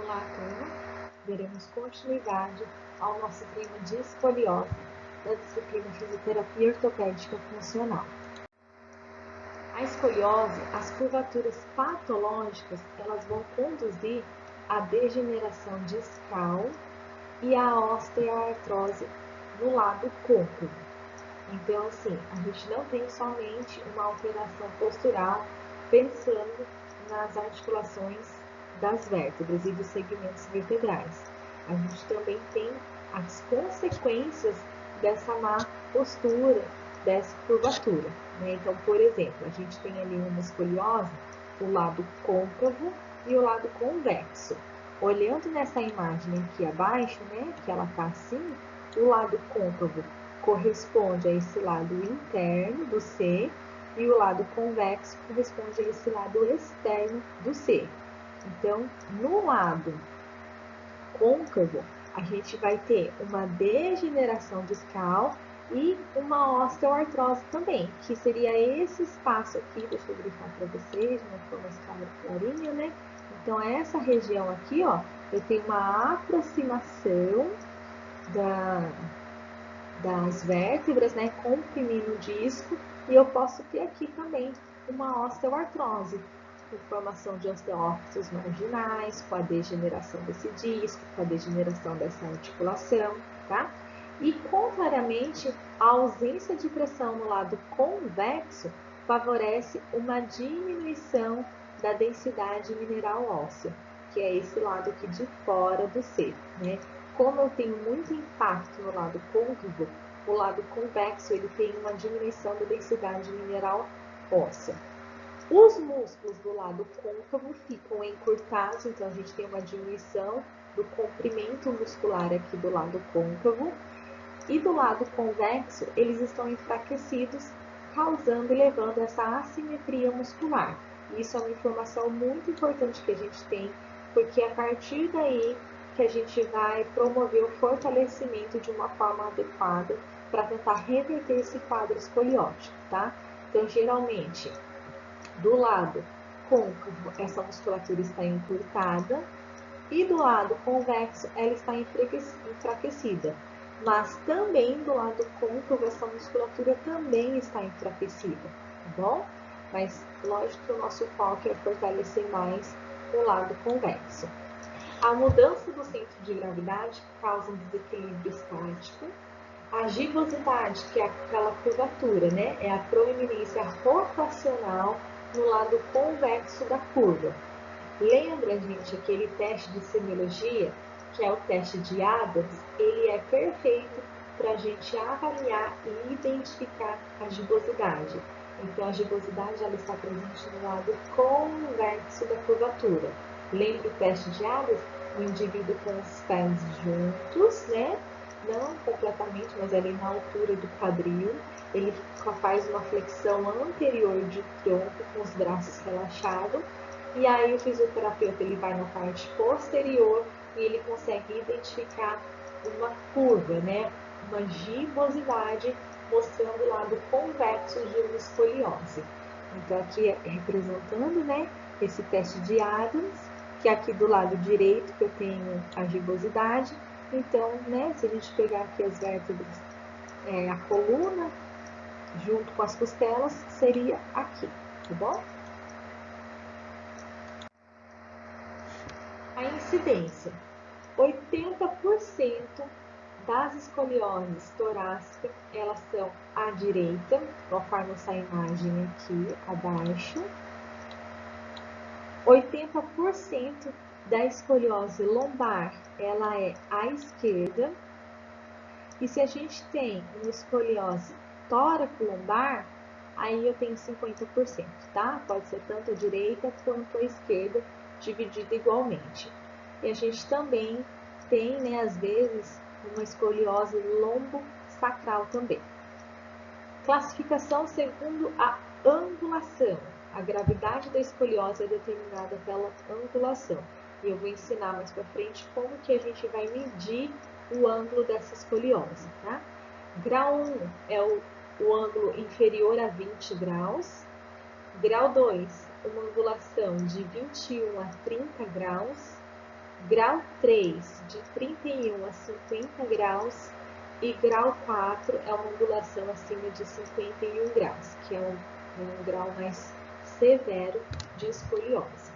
Olá, turma! Daremos continuidade ao nosso tema de escoliose da disciplina Fisioterapia Ortopédica Funcional. A escoliose, as curvaturas patológicas, elas vão conduzir à degeneração discal e à osteoartrose no lado côncavo. Então, assim, a gente não tem somente uma alteração postural pensando nas articulações das vértebras e dos segmentos vertebrais. A gente também tem as consequências dessa má postura, dessa curvatura, né? Então, por exemplo, a gente tem ali uma escoliose, o lado côncavo e o lado convexo. Olhando nessa imagem aqui abaixo, né, que ela está assim, o lado côncavo corresponde a esse lado interno do C e o lado convexo corresponde a esse lado externo do C. Então, no lado côncavo, a gente vai ter uma degeneração discal e uma osteoartrose também, que seria esse espaço aqui, deixa eu grifar para vocês, de uma forma mais clarinha, né? Então, essa região aqui, ó, eu tenho uma aproximação das vértebras, né, comprimindo o disco, e eu posso ter aqui também uma osteoartrose, com formação de osteófitos marginais, com a degeneração desse disco, com a degeneração dessa articulação, tá? E, contrariamente, a ausência de pressão no lado convexo favorece uma diminuição da densidade mineral óssea, que é esse lado aqui de fora do C, né? Como eu tenho muito impacto no lado côncavo, o lado convexo ele tem uma diminuição da densidade mineral óssea. Os músculos do lado côncavo ficam encurtados, então a gente tem uma diminuição do comprimento muscular aqui do lado côncavo. E do lado convexo, eles estão enfraquecidos, causando e levando essa assimetria muscular. Isso é uma informação muito importante que a gente tem, porque a partir daí que a gente vai promover o fortalecimento de uma forma adequada para tentar reverter esse quadro escoliótico, tá? Então, geralmente, do lado côncavo, essa musculatura está encurtada e do lado convexo, ela está enfraquecida. Mas também do lado côncavo, essa musculatura também está enfraquecida, tá bom? Mas, lógico que o nosso foco é fortalecer mais o lado convexo. A mudança do centro de gravidade causa um desequilíbrio estático. A gibosidade, que é aquela curvatura, né? É a proeminência rotacional no lado convexo da curva. Lembra, gente, aquele teste de semiologia, que é o teste de Adams? Ele é perfeito para a gente avaliar e identificar a gibosidade. Então, a gibosidade ela está presente no lado convexo da curvatura. Lembra o teste de Adams? O indivíduo com os pés juntos, né? Não completamente, mas ali na altura do quadril. Ele faz uma flexão anterior de tronco com os braços relaxados. E aí o fisioterapeuta ele vai na parte posterior e ele consegue identificar uma curva, né? Uma gibosidade mostrando o lado convexo de uma escoliose. Então aqui representando, né, esse teste de Adams, que é aqui do lado direito que eu tenho a gibosidade. Então, né, se a gente pegar aqui as vértebras, a coluna junto com as costelas, seria aqui, tá bom? A incidência: 80% das escolioses torácicas, elas são à direita, conforme essa imagem aqui abaixo. 80% da escoliose lombar, ela é à esquerda. E se a gente tem uma escoliose tóraco-lombar, aí eu tenho 50%, tá? Pode ser tanto a direita quanto a esquerda, dividida igualmente. E a gente também tem, né, às vezes, uma escoliose lombo-sacral também. Classificação segundo a angulação. A gravidade da escoliose é determinada pela angulação. E eu vou ensinar mais para frente como que a gente vai medir o ângulo dessa escoliose, tá? Grau 1 é o ângulo inferior a 20 graus. Grau 2, uma angulação de 21 a 30 graus. Grau 3, de 31 a 50 graus. E grau 4 é uma angulação acima de 51 graus, que é um grau mais severo de escoliose.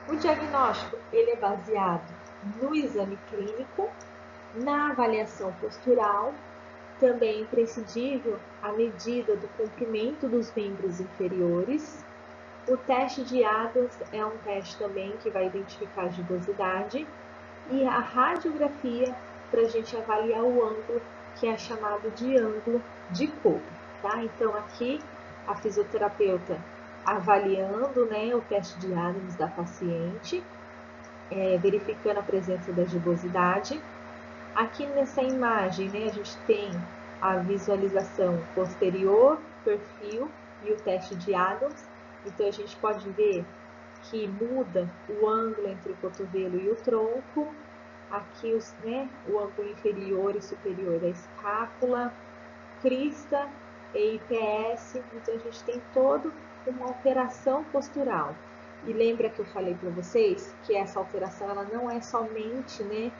O diagnóstico ele é baseado no exame clínico, na avaliação postural, também é imprescindível a medida do comprimento dos membros inferiores. O teste de Adams é um teste também que vai identificar a gibosidade, e a radiografia para a gente avaliar o ângulo, que é chamado de ângulo de Kolbe, tá? Então aqui a fisioterapeuta avaliando, né, o teste de Adams da paciente, verificando a presença da gibosidade. Aqui nessa imagem, né, a gente tem a visualização posterior, perfil e o teste de Adams. Então a gente pode ver que muda o ângulo entre o cotovelo e o tronco. Aqui o ângulo inferior e superior da escápula, crista e IPS. Então a gente tem toda uma alteração postural. E lembra que eu falei para vocês que essa alteração ela não é somente, né,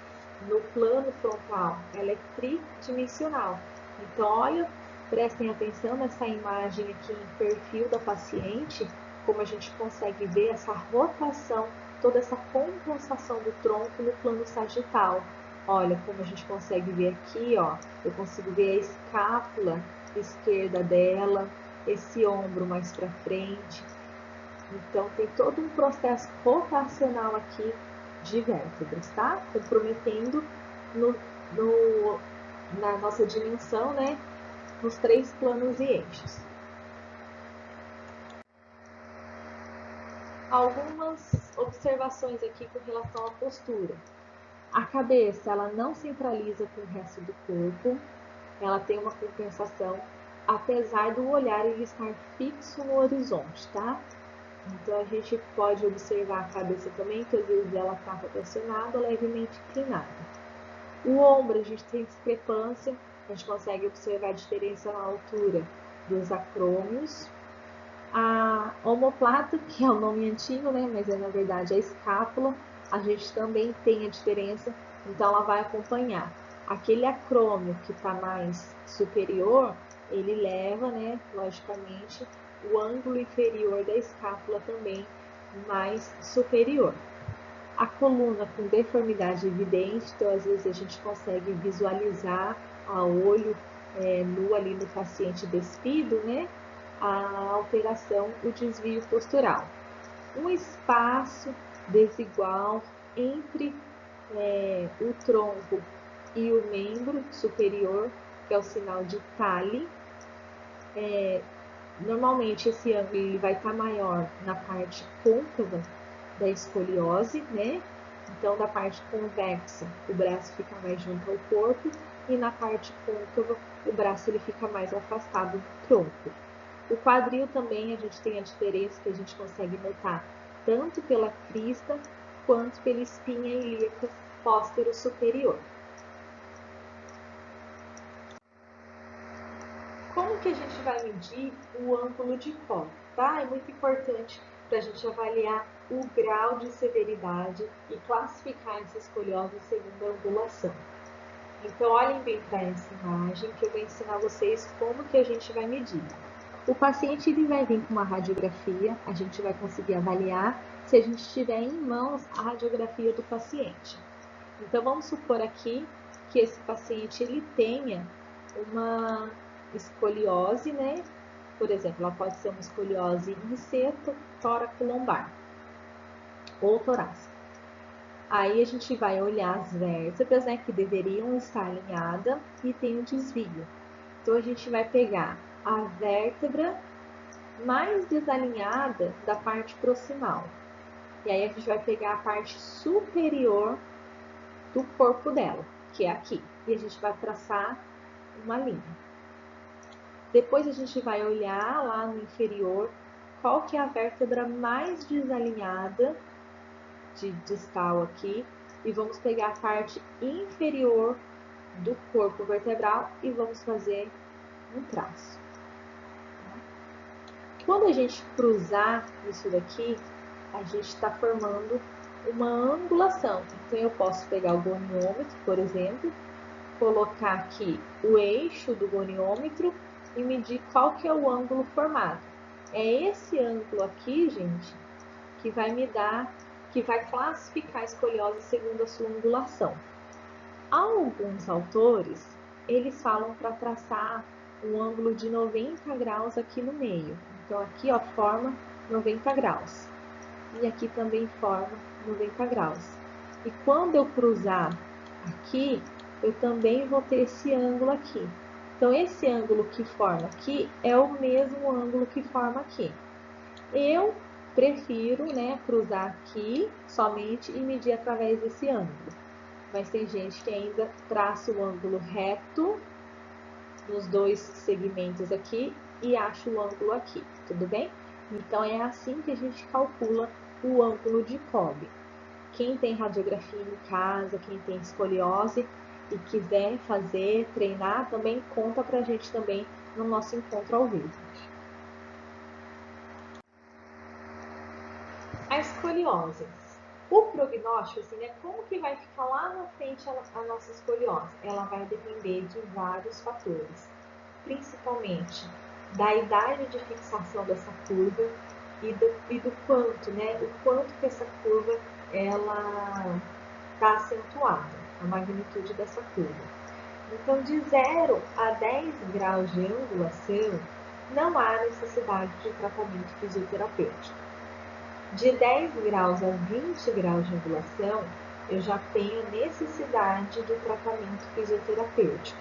no plano frontal, ela é tridimensional. Então, olha, prestem atenção nessa imagem aqui em perfil da paciente, como a gente consegue ver essa rotação, toda essa compensação do tronco no plano sagital. Olha como a gente consegue ver aqui, ó, eu consigo ver a escápula esquerda dela, esse ombro mais para frente. Então, tem todo um processo rotacional aqui de vértebras, tá? Comprometendo na nossa dimensão, né? Nos 3 planos e eixos. Algumas observações aqui com relação à postura. A cabeça, ela não centraliza com o resto do corpo, ela tem uma compensação, apesar do olhar ele estar fixo no horizonte, tá? Então, a gente pode observar a cabeça também, que às vezes ela está rotacionada ou levemente inclinada. O ombro, a gente tem discrepância, a gente consegue observar a diferença na altura dos acrômios. A omoplata, que é o nome antigo, né, mas é na verdade a escápula, a gente também tem a diferença, então ela vai acompanhar. Aquele acrômio que está mais superior, ele leva, né, logicamente, o ângulo inferior da escápula também mais superior. A coluna com deformidade evidente, então às vezes a gente consegue visualizar a olho nu ali no paciente despido, né, a alteração, o desvio postural. Um espaço desigual entre o tronco e o membro superior, que é o sinal de Tale. Normalmente esse ângulo ele vai estar maior na parte côncava da escoliose, né? Então, da parte convexa, o braço fica mais junto ao corpo, e na parte côncava, o braço ele fica mais afastado do tronco. O quadril também a gente tem a diferença que a gente consegue notar tanto pela crista quanto pela espinha ilíaca póstero superior. Como que a gente vai medir o ângulo de foco, tá? É muito importante para a gente avaliar o grau de severidade e classificar essa escoliose segundo a angulação. Então, olhem bem para essa imagem que eu vou ensinar vocês como que a gente vai medir. O paciente ele vai vir com uma radiografia, a gente vai conseguir avaliar se a gente tiver em mãos a radiografia do paciente. Então, vamos supor aqui que esse paciente ele tenha uma escoliose, né? Por exemplo, ela pode ser uma escoliose em seto, tóraco-lombar ou torácica. Aí a gente vai olhar as vértebras, né, que deveriam estar alinhadas e tem um desvio. Então a gente vai pegar a vértebra mais desalinhada da parte proximal. E aí a gente vai pegar a parte superior do corpo dela, que é aqui. E a gente vai traçar uma linha. Depois a gente vai olhar lá no inferior qual que é a vértebra mais desalinhada de distal aqui e vamos pegar a parte inferior do corpo vertebral e vamos fazer um traço. Quando a gente cruzar isso daqui, a gente está formando uma angulação. Então, eu posso pegar o goniômetro, por exemplo, colocar aqui o eixo do goniômetro e medir qual que é o ângulo formado. É esse ângulo aqui, gente, que vai me dar, que vai classificar a escoliose segundo a sua angulação. Alguns autores, eles falam para traçar um ângulo de 90 graus aqui no meio. Então, aqui, ó, forma 90 graus. E aqui também forma 90 graus. E quando eu cruzar aqui, eu também vou ter esse ângulo aqui. Então, esse ângulo que forma aqui é o mesmo ângulo que forma aqui. Eu prefiro, né, cruzar aqui somente e medir através desse ângulo. Mas tem gente que ainda traça o ângulo reto nos dois segmentos aqui e acha o ângulo aqui, tudo bem? Então, é assim que a gente calcula o ângulo de Kolbe. Quem tem radiografia em casa, quem tem escoliose e quiser fazer, treinar, também conta pra gente também no nosso encontro ao vivo. A escoliose. O prognóstico, assim, né, como que vai ficar lá na frente a nossa escoliose? Ela vai depender de vários fatores, principalmente da idade de fixação dessa curva e do quanto, né, o quanto que essa curva ela está acentuada, a magnitude dessa curva. Então, de 0 a 10 graus de angulação, não há necessidade de tratamento fisioterapêutico. De 10 graus a 20 graus de angulação, eu já tenho necessidade de tratamento fisioterapêutico.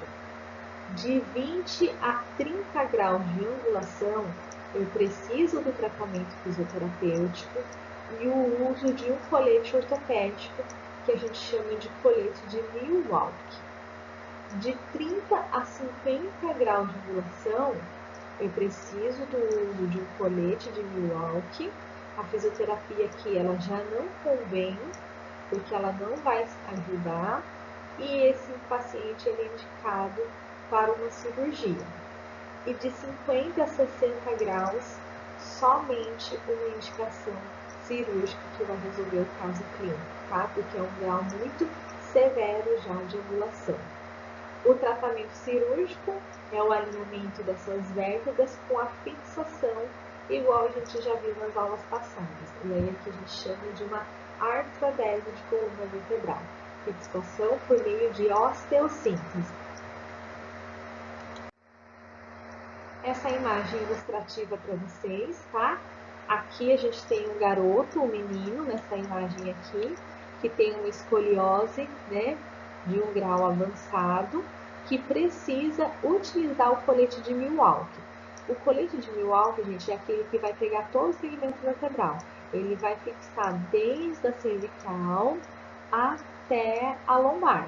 De 20 a 30 graus de angulação, eu preciso do tratamento fisioterapêutico e o uso de um colete ortopédico, que a gente chama de colete de Milwaukee. De 30 a 50 graus de angulação, eu preciso do uso de um colete de Milwaukee. A fisioterapia aqui ela já não convém, porque ela não vai ajudar, e esse paciente ele é indicado para uma cirurgia. E de 50 a 60 graus, somente uma indicação cirúrgica que vai resolver o caso clínico, tá? Porque é um grau muito severo já de angulação. O tratamento cirúrgico é o alinhamento dessas vértebras com a fixação, igual a gente já viu nas aulas passadas. E aí aqui a gente chama de uma artrodese de coluna vertebral. Fixação por meio de osteossíntese. Essa imagem ilustrativa para vocês, tá? Aqui a gente tem um garoto, um menino, nessa imagem aqui, que tem uma escoliose, né, de um grau avançado, que precisa utilizar o colete de Milwaukee. O colete de Milwaukee, gente, é aquele que vai pegar todo o segmento vertebral. Ele vai fixar desde a cervical até a lombar.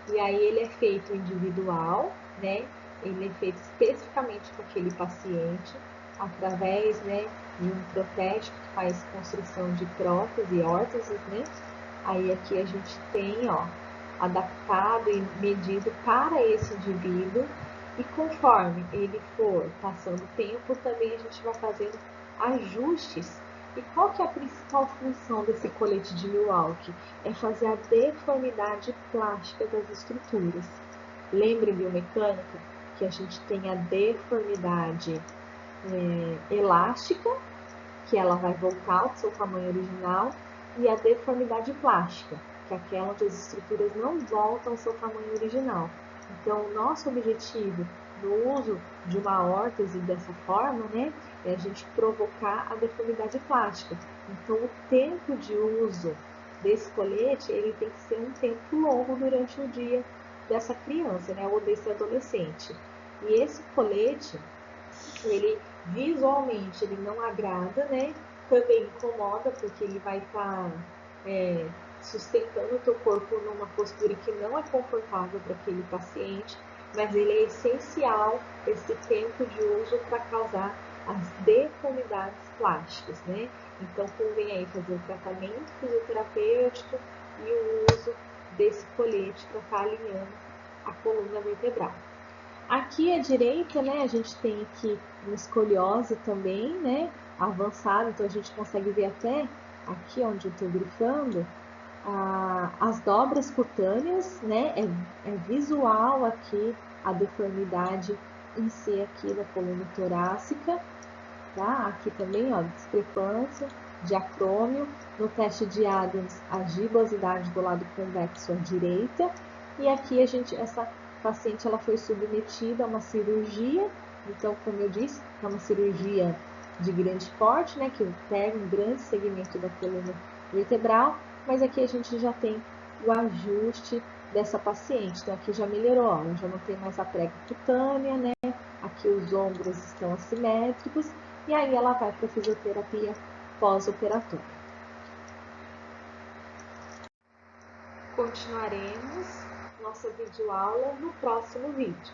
E aí ele é feito individual, né? Ele é feito especificamente para aquele paciente, através, né, de um protético que faz construção de prótese e órteses, né? Aí aqui a gente tem, ó, adaptado e medido para esse indivíduo, e conforme ele for passando o tempo, também a gente vai fazendo ajustes. E qual que é a principal função desse colete de Milwaukee? É fazer a deformidade plástica das estruturas. Lembre biomecânica que a gente tem a deformidade elástica, que ela vai voltar ao seu tamanho original, e a deformidade plástica, que é aquela onde as estruturas não voltam ao seu tamanho original. Então, o nosso objetivo no uso de uma órtese dessa forma, né, é a gente provocar a deformidade plástica. Então, o tempo de uso desse colete, ele tem que ser um tempo longo durante o dia dessa criança, né, ou desse adolescente. E esse colete, ele visualmente ele não agrada, né? Também incomoda, porque ele vai estar sustentando o teu corpo numa postura que não é confortável para aquele paciente, mas ele é essencial esse tempo de uso para causar as deformidades plásticas, né? Então convém aí fazer o tratamento fisioterapêutico e o uso desse colete para estar alinhando a coluna vertebral. Aqui à direita, né, a gente tem aqui uma escoliose também, né, avançada, então a gente consegue ver até aqui onde eu estou grifando, as dobras cutâneas, né? É visual aqui a deformidade em si aqui da coluna torácica, tá? Aqui também, ó, discrepância, diacrômio. No teste de Adams, a gibosidade do lado convexo à direita. E aqui essa paciente, ela foi submetida a uma cirurgia. Então, como eu disse, é uma cirurgia de grande porte, né? Que pega um grande segmento da coluna vertebral. Mas aqui a gente já tem o ajuste dessa paciente. Então, aqui já melhorou, ó, ela já não tem mais a prega cutânea, né? Aqui os ombros estão assimétricos. E aí ela vai para a fisioterapia pós-operatória. Continuaremos nossa videoaula no próximo vídeo.